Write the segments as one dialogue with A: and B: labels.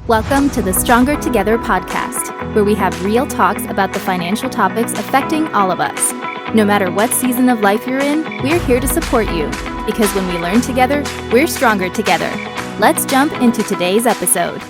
A: Welcome to the Stronger Together podcast, where we have real talks about the financial topics affecting all of us. No matter what season of life you're in, we're here to support you, because when we learn together, we're stronger together. Let's jump into today's episode.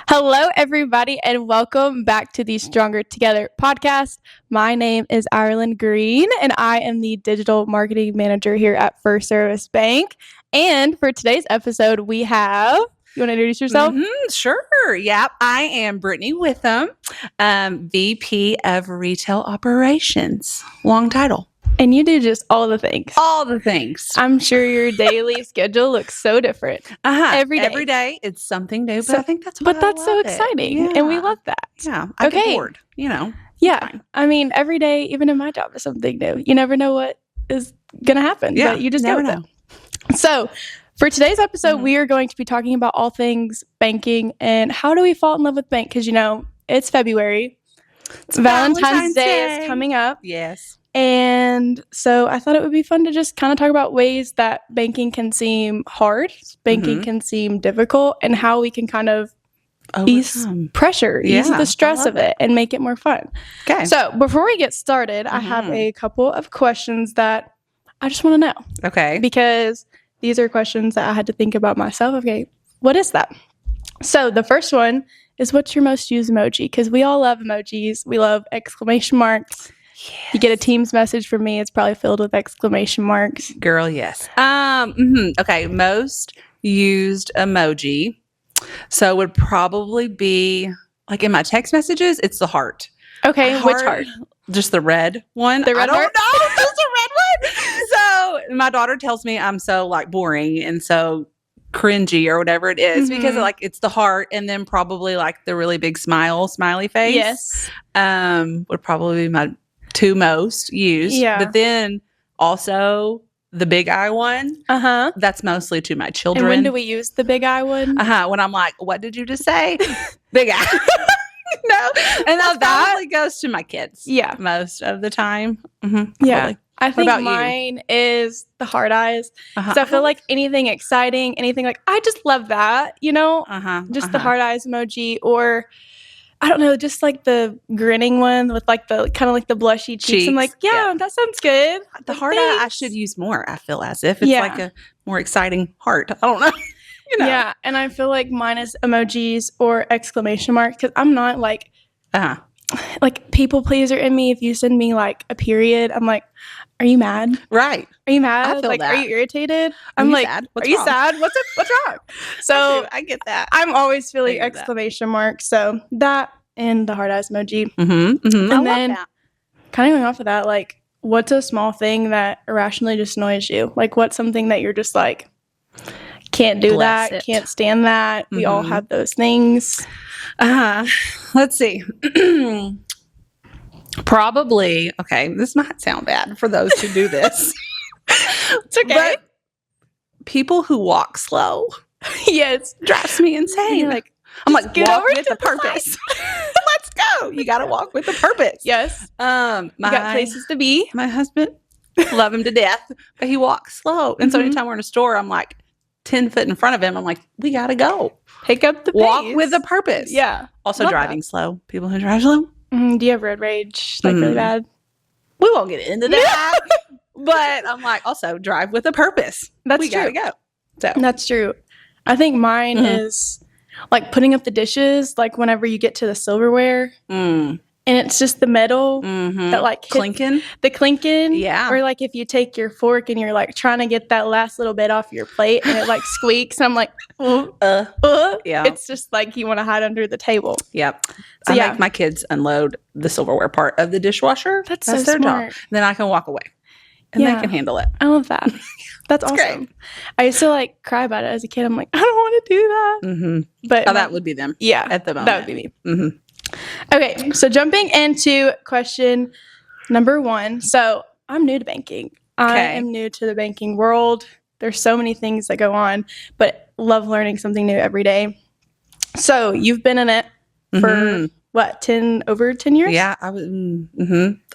B: Hello, everybody, and welcome back to the Stronger Together podcast. My name is Ireland Green, and I am the digital marketing manager here at First Service Bank. And for today's episode, we have... You want to introduce yourself?
C: Sure. Yep. I am Brittany Witham, VP of Retail Operations. Long title.
B: And you do just all the things.
C: All the things.
B: I'm sure your daily schedule looks so different. Every day.
C: Every day it's something new, but I think that's why
B: that's so exciting. And we love that.
C: Yeah. I get bored,
B: Yeah.
C: Fine.
B: I mean, every day, even in my job, is something new. You never know what is going to happen.
C: Yeah.
B: But you just
C: never
B: go with
C: know.
B: it. So, for today's episode, we are going to be talking about all things banking and how do we fall in love with bank? Because, it's February. It's Valentine's Day is coming up.
C: Yes.
B: And so I thought it would be fun to just kind of talk about ways that banking can seem hard, banking can seem difficult, and how we can kind of ease pressure, ease the stress of it, and make it more fun.
C: Okay.
B: So before we get started, I have a couple of questions that I just want to know.
C: Okay.
B: Because these are questions that I had to think about myself. Okay, what is that? So the first one is, what's your most used emoji? Because we all love emojis. We love exclamation marks. Yes. You get a Teams message from me, it's probably filled with exclamation marks.
C: Girl, yes. Okay, most used emoji. So it would probably be, like in my text messages, it's the heart.
B: Okay, which heart?
C: Just the red one.
B: The red heart?
C: I don't know, just the red one. So my daughter tells me I'm so boring and so cringy or whatever it is because it's the heart, and then probably the really big smiley face.
B: Yes.
C: Would probably be my two most used.
B: Yeah.
C: But then also the big eye one. That's mostly to my children.
B: And when do we use the big eye one?
C: When I'm like, what did you just say? Big eye. No. And that probably goes to my kids.
B: Yeah.
C: Most of the time.
B: Yeah.
C: Probably.
B: I think
C: about
B: mine is the hard eyes. So I feel like anything exciting, anything I just love that, just the hard eyes emoji, or I don't know, just the grinning one with the kind of the blushy cheeks. I'm like, yeah, that sounds good.
C: The heart eye I should use more, I feel as if it's a more exciting heart. I don't know.
B: Yeah. And I feel like mine is emojis or exclamation marks because I'm not people pleaser in me. If you send me a period, I'm like, are you mad?
C: Right.
B: Are you mad?
C: I feel that.
B: Are you irritated?
C: I'm like, sad?
B: Are you sad? What's wrong? So
C: I get that.
B: I'm always feeling exclamation marks. So that and the hard eyes emoji.
C: And
B: then kind of going off of that, what's a small thing that irrationally just annoys you? What's something that you're just can't do that, can't stand that. We all have those things.
C: Let's see. Probably, this might sound bad for those who do this.
B: It's okay.
C: But people who walk slow,
B: yes,
C: drives me insane. I'm like,
B: get
C: walk
B: over
C: with
B: to
C: a purpose. Let's go. You got to walk with a purpose.
B: Yes. You got places to be.
C: My husband, love him to death, but he walks slow. And so anytime we're in a store, I'm 10 foot in front of him. I'm like, we got to go.
B: Pick up the pace.
C: Walk with a purpose.
B: Yeah.
C: Also driving slow. People who drive slow.
B: Do you have road rage? Really bad?
C: We won't get into that. But I'm also drive with a purpose.
B: We
C: gotta go. So
B: that's true. I think mine is putting up the dishes, whenever you get to the silverware. And it's just the metal that
C: clinking.
B: The clinking.
C: Yeah.
B: Or if you take your fork and you're trying to get that last little bit off your plate and it squeaks. And I'm like, yeah. It's just you want to hide under the table.
C: Yep. So I make my kids unload the silverware part of the dishwasher.
B: That's
C: their
B: so smart.
C: job. Then I can walk away. And they can handle it.
B: I love that. That's awesome.
C: Great.
B: I used to cry about it as a kid. I'm like, I don't want to do that. But
C: that would be them.
B: Yeah.
C: At the moment.
B: That would be me. Okay, so jumping into question number 1. So I'm new to banking. I am new to the banking world. There's so many things that go on, but love learning something new every day. So you've been in it for over 10 years?
C: Yeah, I was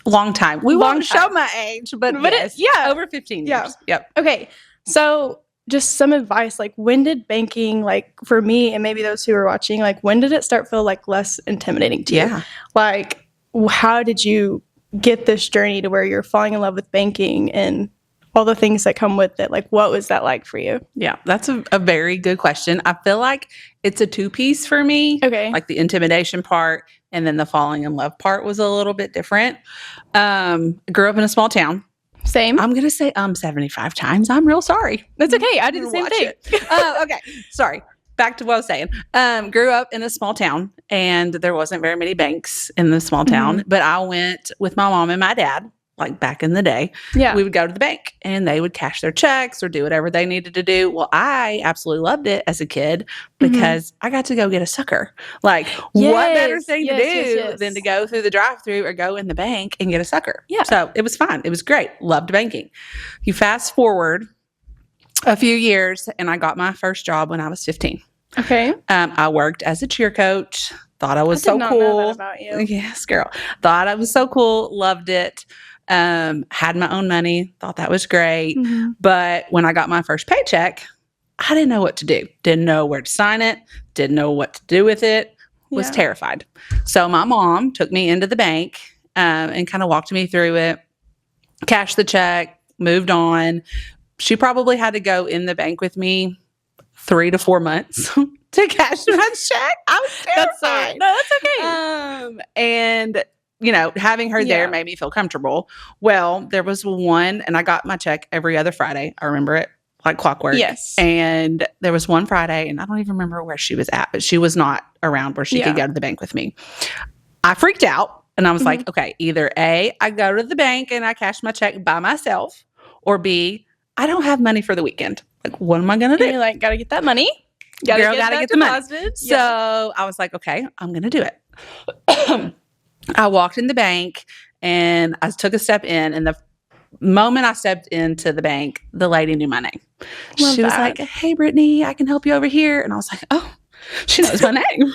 C: long time. We won't show my age, but yes,
B: yeah,
C: over 15 years.
B: Yeah.
C: Yep.
B: Okay, so just some advice, like when did banking, like for me and maybe those who are watching, like when did it start feel like less intimidating to you? Like how did you get this journey to where you're falling in love with banking and all the things that come with it? Like what was that like for you?
C: Yeah, that's a very good question. I feel like it's a two-piece for me.
B: Okay.
C: Like the intimidation part and then the falling in love part was a little bit different. Grew up in a small town.
B: Same.
C: I'm going to say 75 times. I'm real sorry.
B: That's okay. I did the same thing.
C: Okay. Sorry. Back to what I was saying. Grew up in a small town and there wasn't very many banks in the small town, but I went with my mom and my dad, like back in the day.
B: Yeah.
C: We would go to the bank and they would cash their checks or do whatever they needed to do. Well, I absolutely loved it as a kid because I got to go get a sucker. Like, what better thing to do than to go through the drive-thru or go in the bank and get a sucker?
B: Yeah.
C: So it was fun. It was great. Loved banking. You fast forward a few years and I got my first job when I was 15.
B: Okay.
C: I worked as a cheer coach. Thought I was
B: I did
C: so
B: not
C: cool.
B: know that about you.
C: Yes, girl. Thought I was so cool. Loved it. Had my own money. Thought that was great. But when I got my first paycheck, I didn't know what to do. Didn't know where to sign it. Didn't know what to do with it. Was terrified. So my mom took me into the bank and kind of walked me through it. Cashed the check. Moved on. She probably had to go in the bank with me 3 to 4 months to cash my check. I was terrified.
B: That's okay.
C: And you know, having her there made me feel comfortable. Well, there was one, and I got my check every other Friday. I remember it like clockwork.
B: Yes.
C: And there was one Friday, and I don't even remember where she was at, but she was not around where she could go to the bank with me. I freaked out, and I was like, okay, either A, I go to the bank and I cash my check by myself, or B, I don't have money for the weekend. Like, what am I going to do?
B: And you're like, got to get that money.
C: Gotta get the money.
B: Yeah.
C: So I was like, okay, I'm going to do it. I walked in the bank and I took a step in, and the moment I stepped into the bank, the lady knew my name. She was like, hey, Brittany, I can help you over here. And I was like, oh, she knows my name.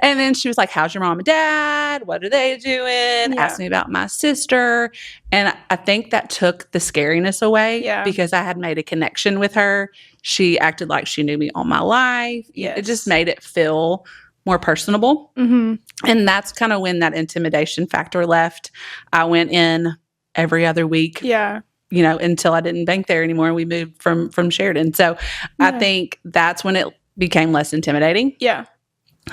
C: And then she was like, how's your mom and dad? What are they doing? Asked me about my sister. And I think that took the scariness away because I had made a connection with her. She acted like she knew me all my life. It just made it feel more personable. And that's kind of when that intimidation factor left. I went in every other week. You know, until I didn't bank there anymore. We moved from Sheridan. So I think that's when it became less intimidating.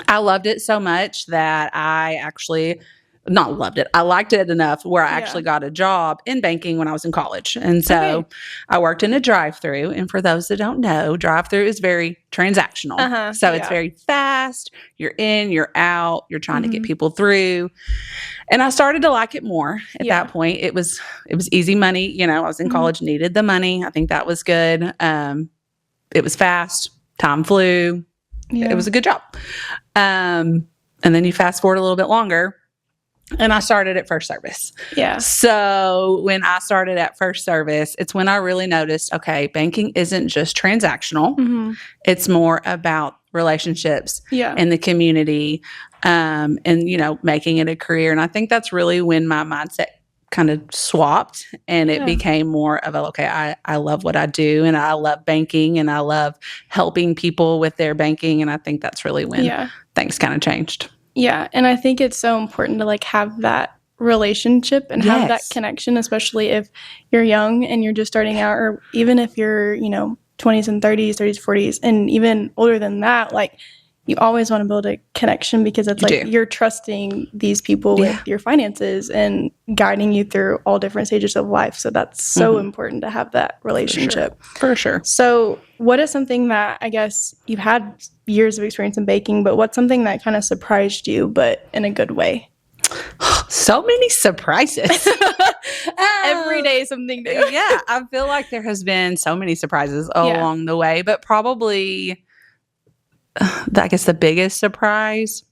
C: I loved it so much that I actually not loved it. I liked it enough where I actually got a job in banking when I was in college. And so I worked in a drive-thru. And for those that don't know, drive-thru is very transactional. So it's very fast. You're in, you're out, you're trying to get people through. And I started to like it more at that point. It was easy money. You know, I was in college, needed the money. I think that was good. It was fast. Time flew. It was a good job. And then you fast forward a little bit longer. And I started at First Service. So when I started at First Service, it's when I really noticed, okay, banking isn't just transactional. It's more about relationships in the community and, you know, making it a career. And I think that's really when my mindset kind of swapped and it became more of I love what I do and I love banking and I love helping people with their banking. And I think that's really when things kind of changed.
B: Yeah. And I think it's so important to like have that relationship and have that connection, especially if you're young and you're just starting out, or even if you're, you know, 20s and 30s, 40s, and even older than that, like you always want to build a connection because it's you're trusting these people with your finances and guiding you through all different stages of life. So that's so important to have that relationship.
C: For sure.
B: So what is something that, I guess you've had years of experience in baking, but what's something that kind of surprised you, but in a good way?
C: So many surprises.
B: Every day something new.
C: I feel like there has been so many surprises along the way, but probably I guess the biggest surprise,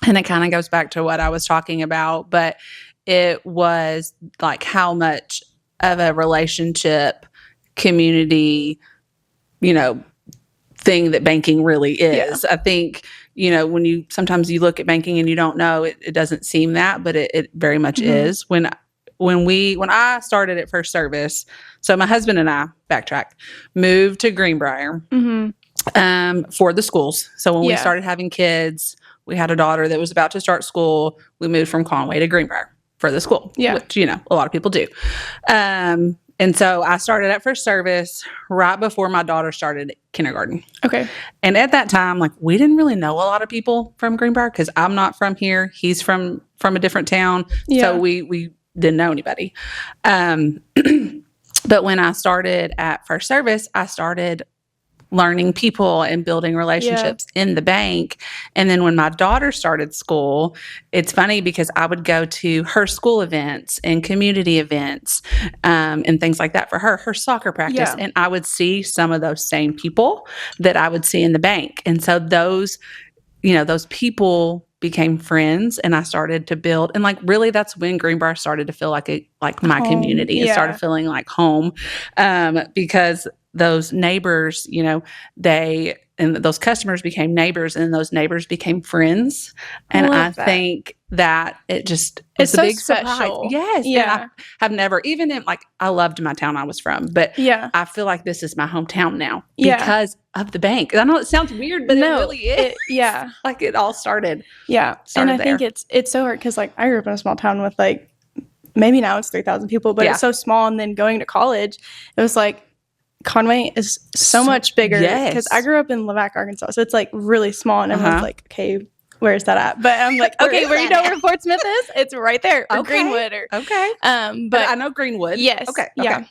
C: and it kind of goes back to what I was talking about, but it was like how much of a relationship, community, you know, thing that banking really is. I think, you know, when you sometimes you look at banking and you don't know, it doesn't seem that, but it very much is. When when I started at First Service, so my husband and I, moved to Greenbrier for the schools. So when we started having kids, we had a daughter that was about to start school. We moved from Conway to Greenbrier for the school, which, you know, a lot of people do. And so I started at First Service right before my daughter started kindergarten.
B: Okay.
C: And at that time, like, we didn't really know a lot of people from Greenbrier because I'm not from here. He's from a different town. Yeah. So we didn't know anybody. But when I started at First Service, I started learning people and building relationships in the bank. And then when my daughter started school, it's funny because I would go to her school events and community events and things like that for her soccer practice. And I would see some of those same people that I would see in the bank. And so those people became friends, and I started to build, and like, really, that's when Greenbrier started to feel like my home, community. It started feeling like home, because those neighbors, you know, and those customers became neighbors, and those neighbors became friends. And I think that it's
B: so
C: a big
B: special.
C: Surprise. Yes. Yeah. And I have never, even in, like, I loved my town I was from, but I feel like this is my hometown now because of the bank. I know it sounds weird, but it really is. Like, it all started.
B: Yeah. And I think it's so hard because, like, I grew up in a small town with, like, maybe now it's 3,000 people, but it's so small. And then going to college, it was like, Conway is so much bigger because I grew up in Levack, Arkansas. So it's like really small, and everyone's like, okay, where's that at? But I'm like, okay, where you know where Portsmouth is? It's right there. Or Greenwood. But
C: I know Greenwood.
B: Yes. Okay. Yeah.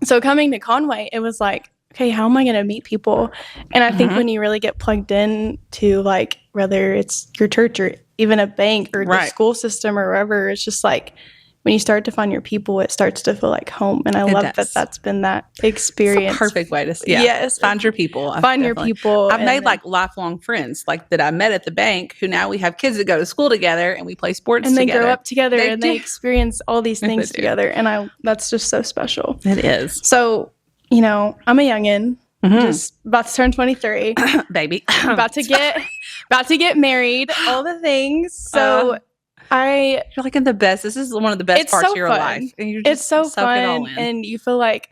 B: So coming to Conway, it was like, okay, how am I going to meet people? And I think when you really get plugged in to, like, whether it's your church or even a bank or the school system or wherever, it's just like, when you start to find your people, it starts to feel like home. And I love that that's been that experience.
C: It's a perfect way to see it. Yes. Find your people.
B: Your people.
C: I've made, like, lifelong friends, like, that I met at the bank, who now we have kids that go to school together, and we play sports
B: together.
C: And they
B: grow up together, and they experience all these things together. And that's just so special.
C: It is.
B: So, you know, I'm a youngin'. Just about to turn 23.
C: Baby.
B: about to get married. All the things. So you're
C: like in the best. This is one of the best parts of your life. And you're just
B: it's so fun, and you feel like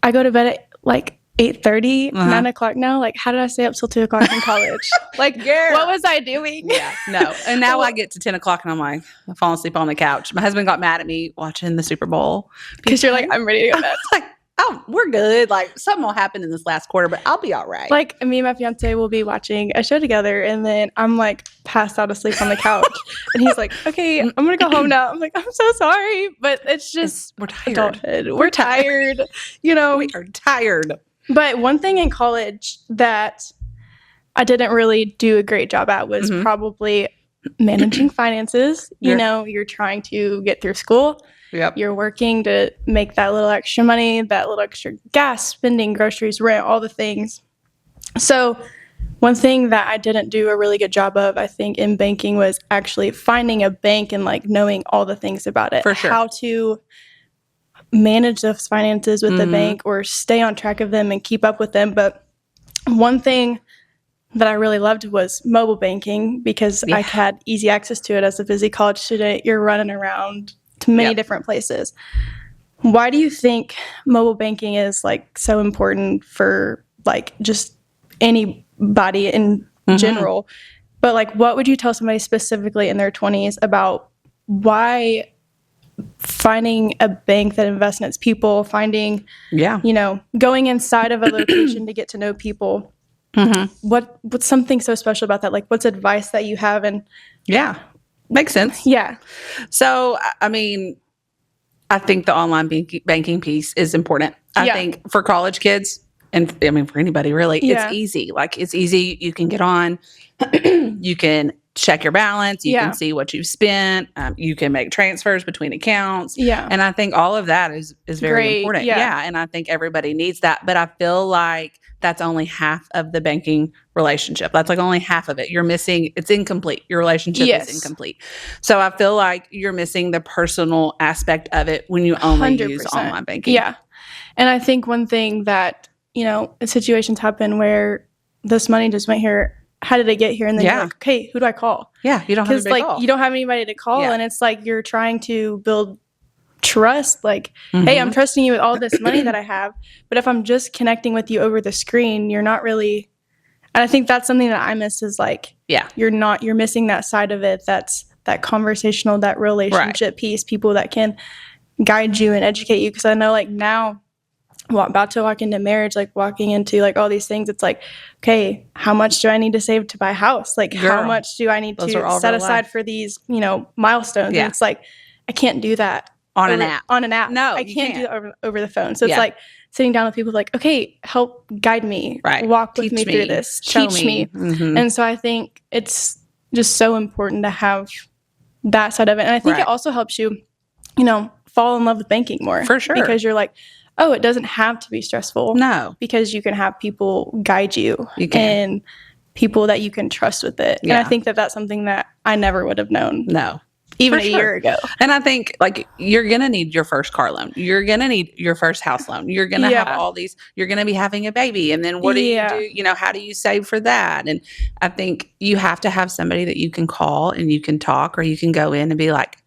B: I go to bed at like 8:30, 9 o'clock now. Like, how did I stay up till 2 o'clock in college? Like, what was I doing?
C: No. And now I get to 10 o'clock, and I'm like, I'm falling asleep on the couch. My husband got mad at me watching the Super Bowl
B: because you're like, I'm ready to go to bed.
C: Like, oh, we're good. Like, something will happen in this last quarter, but I'll be all right.
B: Like, me and my fiance will be watching a show together, and then I'm like passed out asleep on the couch. And he's like, okay, I'm going to go home now. I'm like, I'm so sorry. But it's just,
C: we're tired.
B: Adulthood. We're tired. You know,
C: we are tired.
B: But one thing in college that I didn't really do a great job at was probably managing finances. You know, you're trying to get through school.
C: Yep.
B: You're working to make that little extra money, that little extra gas spending, groceries, rent, all the things. So one thing that I didn't do a really good job of, I think, in banking was actually finding a bank and, like, knowing all the things about it.
C: For sure.
B: How to manage those finances with the bank or stay on track of them and keep up with them. But one thing that I really loved was mobile banking because I had easy access to it as a busy college student. You're running around to many different places. Why do you think mobile banking is, like, so important for, like, just anybody in general? But, like, what would you tell somebody specifically in their 20s about why finding a bank that invests in its people, finding, you know, going inside of a location to get to know people? What's something so special about that? Like, what's advice that you have? And
C: makes sense.
B: Yeah.
C: So, I mean, I think the online banking piece is important. I think for college kids, and I mean, for anybody really, it's easy. Like, it's easy. You can get on. You can check your balance. You can see what you've spent. You can make transfers between accounts.
B: Yeah.
C: And I think all of that is very important. Yeah. And I think everybody needs that. But I feel like that's only half of the banking relationship. That's like only half of it. You're missing, it's incomplete. Your relationship is incomplete. So I feel like you're missing the personal aspect of it when you only 100%. Use online banking.
B: Yeah. And I think one thing that, you know, situations happen where this money just went here. How did it get here? And then you're like, okay, who do I call?
C: Yeah, you don't have anybody to call.
B: You don't have anybody to call. And it's like you're trying to build trust, like, hey, I'm trusting you with all this money that I have. But if I'm just connecting with you over the screen, you're not really, and I think that's something that I miss is like, you're missing that side of it. That's that conversational, that relationship piece, people that can guide you and educate you. Cause I know like now, about to walk into marriage, like walking into like all these things, it's like, okay, how much do I need to save to buy a house? Like how much do I need to set aside for these, you know, milestones? And it's like, I can't do that
C: on an app.
B: No, I can't do that over the phone. So it's like sitting down with people like, okay, help guide me, walk with me through this, teach me. And so I think it's just so important to have that side of it. And I think it also helps you, you know, fall in love with banking more.
C: For sure.
B: Because you're like, oh, it doesn't have to be stressful.
C: No.
B: Because you can have people guide you. And people that you can trust with it. And I think that that's something that I never would have known.
C: No.
B: Even a year ago.
C: And I think like you're going to need your first car loan. You're going to need your first house loan. You're going to have all these, you're going to be having a baby. And then what do you do? You know, how do you save for that? And I think you have to have somebody that you can call and you can talk, or you can go in and be like,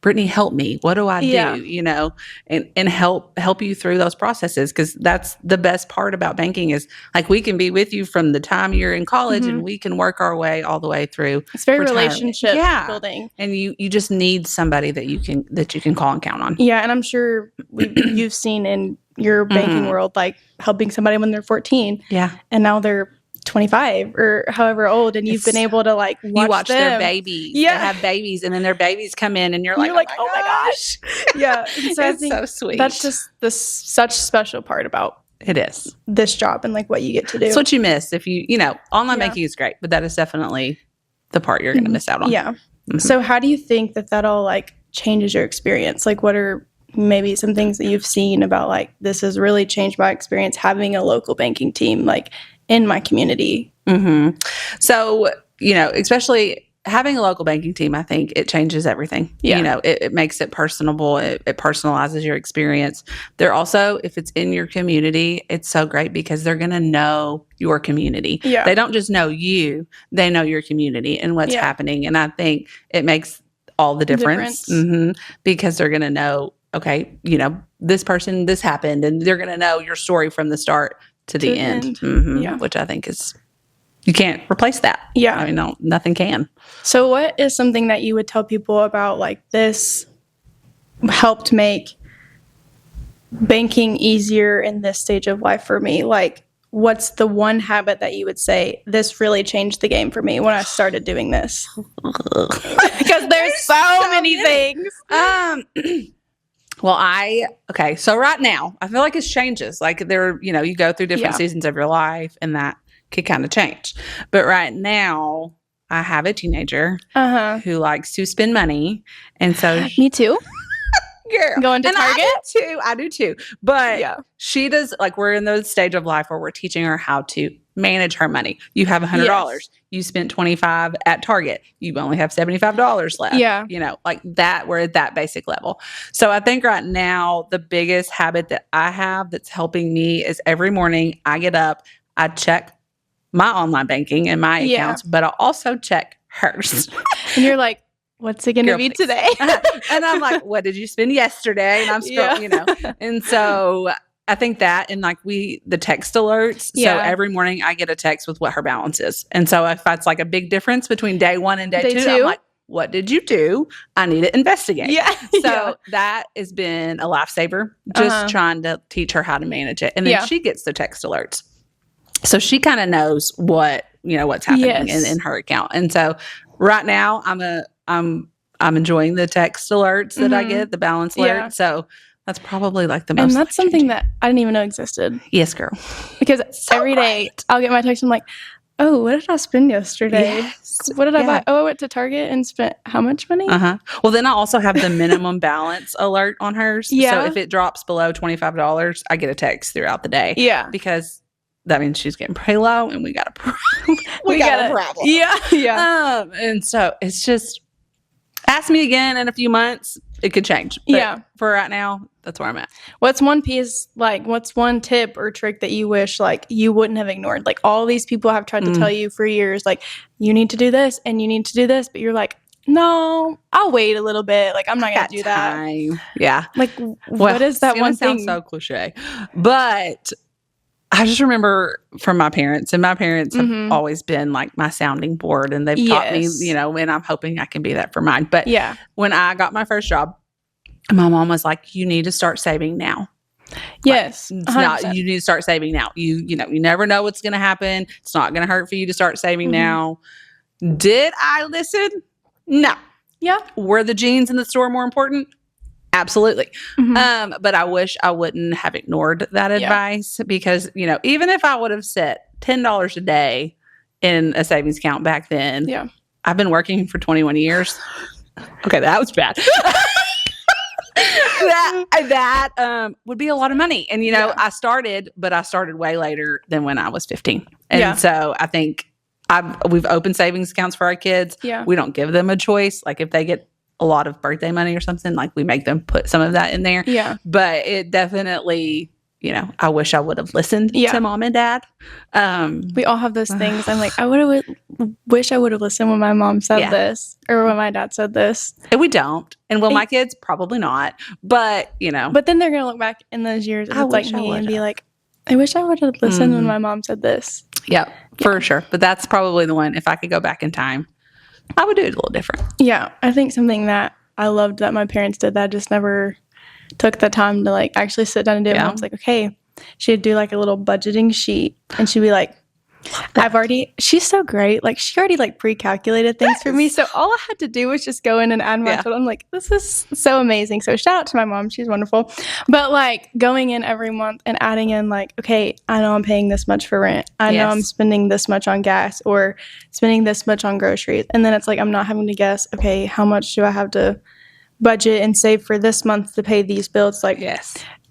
C: Brittany, help me. What do I do? You know, and help you through those processes. Cause that's the best part about banking is like, we can be with you from the time you're in college and we can work our way all the way through.
B: It's very relationship building.
C: And you just need somebody that you can call and count on.
B: Yeah. And I'm sure you've seen in your banking world, like helping somebody when they're 14.
C: Yeah.
B: And now they're 25 or however old, and you've been able to like watch them.
C: Their babies. They have babies, and then their babies come in, and you're like, oh my gosh.
B: Yeah. So I think
C: so sweet.
B: That's just such special part about
C: it is
B: this job and like what you get to do.
C: It's what you miss if you know, online banking is great, but that is definitely the part you're going to miss out on.
B: Yeah. So how do you think that all like changes your experience? Like what are maybe some things that you've seen about like, this has really changed my experience having a local banking team, like in my community?
C: So, you know, especially having a local banking team, I think it changes everything. You know, it makes it personable. It personalizes your experience. They're also, if it's in your community, it's so great because they're going to know your community. They don't just know you, they know your community and what's happening. And I think it makes all the difference. Because they're going to know, okay, you know, this person, this happened, and they're going to know your story from the start to the end. Which I think is, you can't replace that. I mean, no, nothing can.
B: So what is something that you would tell people about like this helped make banking easier in this stage of life for me? Like what's the one habit that you would say, this really changed the game for me when I started doing this? Because there's so many things.
C: Well, so right now, I feel like it's changes. Like you know, you go through different seasons of your life and that could kind of change. But right now, I have a teenager who likes to spend money. And so
B: me too.
C: Girl.
B: Going to Target?
C: I do too. But she does, like, we're in the stage of life where we're teaching her how to manage her money. You have $100. You spent $25 at Target. You only have $75 left. You know, like that, we're at that basic level. So I think right now, the biggest habit that I have that's helping me is every morning I get up, I check my online banking and my accounts, but I also check hers.
B: And you're like, what's it going to be today?
C: And I'm like, what did you spend yesterday? And I'm scrolling, you know. And so I think that, and like the text alerts. So every morning I get a text with what her balance is. And so if that's like a big difference between day one and day two, I'm like, what did you do? I need to investigate. So that has been a lifesaver, just trying to teach her how to manage it. And then she gets the text alerts. So she kind of knows what's happening in her account. And so right now I'm enjoying the text alerts that I get, the balance alert. So that's probably like the most.
B: And that's something that I didn't even know existed.
C: Yes, girl.
B: Because every day I'll get my text. I'm like, oh, what did I spend yesterday? Yes. What did I buy? Oh, I went to Target and spent how much money?
C: Well, then I also have the minimum balance alert on hers. So if it drops below $25, I get a text throughout the day. Because that means she's getting pretty low and we got a problem. we got a problem. And so it's just, ask me again in a few months, it could change. But for right now, that's where I'm at.
B: What's one tip or trick that you wish like you wouldn't have ignored? Like all these people have tried to tell you for years, like you need to do this and you need to do this, but you're like, no, I'll wait a little bit. Like, I'm not going to do that.
C: Time. Yeah.
B: Like, what is that one thing?
C: Sounds so cliche. But I just remember from my parents, and my parents have always been like my sounding board, and they've taught me, you know, and I'm hoping I can be that for mine. But when I got my first job, my mom was like, you need to start saving now.
B: Yes.
C: Like, it's not, you need to start saving now. You know, you never know what's going to happen. It's not going to hurt for you to start saving now. Did I listen? No.
B: Yeah.
C: Were the jeans in the store more important? Absolutely. But I wish I wouldn't have ignored that advice, because, you know, even if I would have set $10 a day in a savings account back then, I've been working for 21 years. Okay, that was bad. that would be a lot of money. And, you know, I started way later than when I was 15. And so I think we've opened savings accounts for our kids.
B: Yeah.
C: We don't give them a choice. Like, if they get a lot of birthday money or something, like, we make them put some of that in there.
B: Yeah.
C: But it definitely, you know, I wish I would have listened to mom and dad.
B: We all have those things. I'm like, I wish I would have listened when my mom said this, or when my dad said this.
C: And we don't. And will my kids? Probably not. But, you know.
B: But then they're going to look back in those years and it's like me and be like, I wish I would have listened when my mom said this.
C: Yeah, for sure. But that's probably the one, if I could go back in time, I would do it a little different.
B: Yeah. I think something that I loved that my parents did that I just never took the time to like actually sit down and do it. Mom's like, okay. She'd do like a little budgeting sheet, and she'd be like, she's so great. Like, she already like pre-calculated things for me. So all I had to do was just go in and add my total. I'm like, this is so amazing. So shout out to my mom. She's wonderful. But like, going in every month and adding in like, okay, I know I'm paying this much for rent. I know I'm spending this much on gas, or spending this much on groceries. And then it's like, I'm not having to guess, okay, how much do I have to budget and save for this month to pay these bills? Like,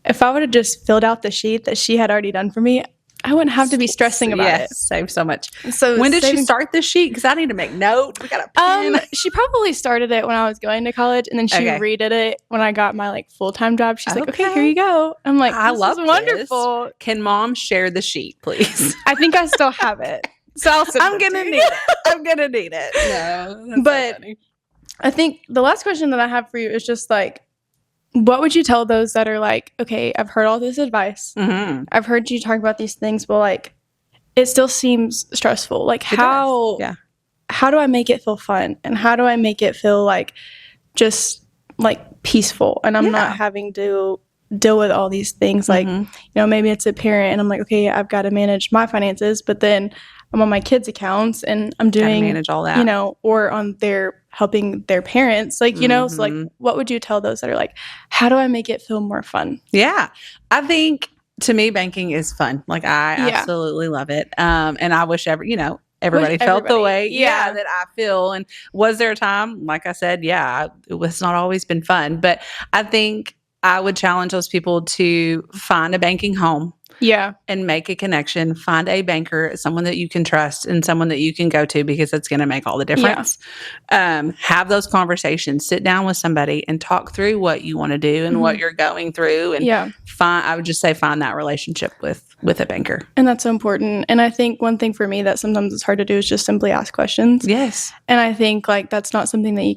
B: if I would have just filled out the sheet that she had already done for me, I wouldn't have to be stressing about it.
C: Save so much.
B: So
C: when did she start this sheet? Because I need to make note. We got a pen.
B: She probably started it when I was going to college, and then she redid it when I got my like full-time job. She's like, okay, here you go. I'm like, I love this. Wonderful.
C: Can mom share the sheet, please?
B: I think I still have it. So
C: I'm gonna need it. I'm gonna need it. No,
B: but so I think the last question that I have for you is just like, what would you tell those that are like, okay, I've heard all this advice. I've heard you talk about these things, but like, it still seems stressful. Like, how do I make it feel fun? And how do I make it feel like just like peaceful? And I'm not having to deal with all these things. Like, you know, maybe it's a parent and I'm like, okay, I've got to manage my finances, but then I'm on my kids' accounts and I'm doing,
C: manage all that,
B: you know, or on their helping their parents, like, you know, so like, what would you tell those that are like, how do I make it feel more fun?
C: Yeah, I think to me, banking is fun. Like, I absolutely love it. And I wish everybody felt the way that I feel. And was there a time, like I said, it was not always been fun, but I think I would challenge those people to find a banking home. And make a connection. Find a banker, someone that you can trust, and someone that you can go to, because it's going to make all the difference. Have those conversations. Sit down with somebody and talk through what you want to do and what you're going through. And I would just say find that relationship with a banker.
B: And that's so important. And I think one thing for me that sometimes it's hard to do is just simply ask questions.
C: Yes.
B: And I think like that's not something that you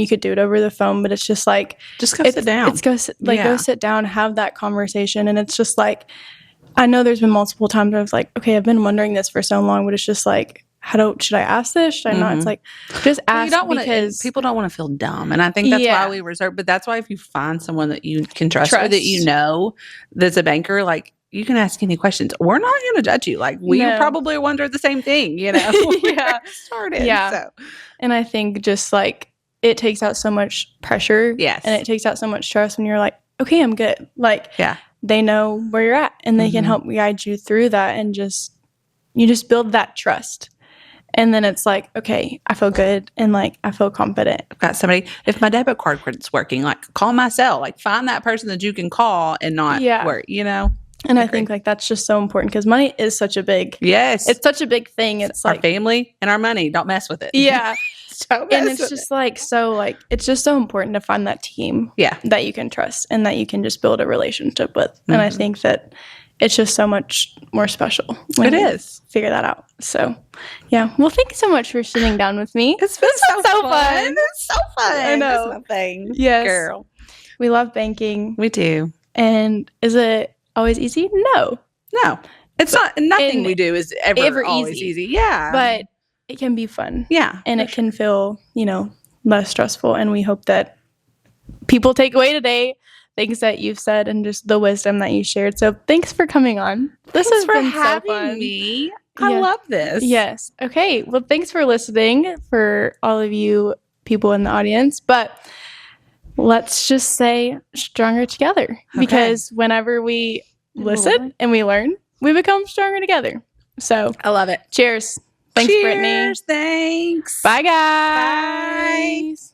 B: could do it over the phone, but it's just like,
C: just go sit down.
B: Go sit down, have that conversation. And it's just like, I know there's been multiple times where I was like, okay, I've been wondering this for so long, but it's just like, should I ask this? Should I not? It's like, just ask, because
C: people don't want to feel dumb. And I think that's why we reserve, but that's why if you find someone that you can trust. Or that you know that's a banker, like, you can ask any questions. We're not going to judge you. Like, we probably wonder the same thing, you know? Started. So.
B: And I think just like, it takes out so much pressure.
C: Yes.
B: And it takes out so much stress when you're like, okay, I'm good. Like, they know where you're at and they can help guide you through that, and you just build that trust. And then it's like, okay, I feel good and like I feel confident.
C: I've got somebody, if my debit card isn't working, like, call my cell, like, find that person that you can call and not worry, you know?
B: And I think like that's just so important, because money is such a big, it's such a big thing. It's
C: our
B: like
C: family and our money. Don't mess with it.
B: Yeah. And it's just like, so like, it's just so important to find that team that you can trust and that you can just build a relationship with. And I think that it's just so much more special. When
C: It
B: you
C: is.
B: figure that out. So, yeah. Well, thank you so much for sitting down with me.
C: It's been so
B: fun.
C: It's so fun.
B: I know.
C: That's my thing.
B: Yes.
C: Girl.
B: We love banking.
C: We do.
B: And is it always easy? No.
C: No. It's not. Nothing we do is ever always
B: easy.
C: easy. Yeah.
B: But it can be fun.
C: yeah.
B: And it can feel, less stressful. And we hope that people take away today things that you've said and just the wisdom that you shared. So thanks for coming on. This has been so fun.
C: Me. I
B: Yeah.
C: love this.
B: Yes. Okay. Well, thanks for listening for all of you people in the audience. But let's just say stronger together because whenever we listen and we learn, we become stronger together. So
C: I love it.
B: cheers. Thanks, Brittany.
C: Thanks.
B: Bye, guys.
C: Bye.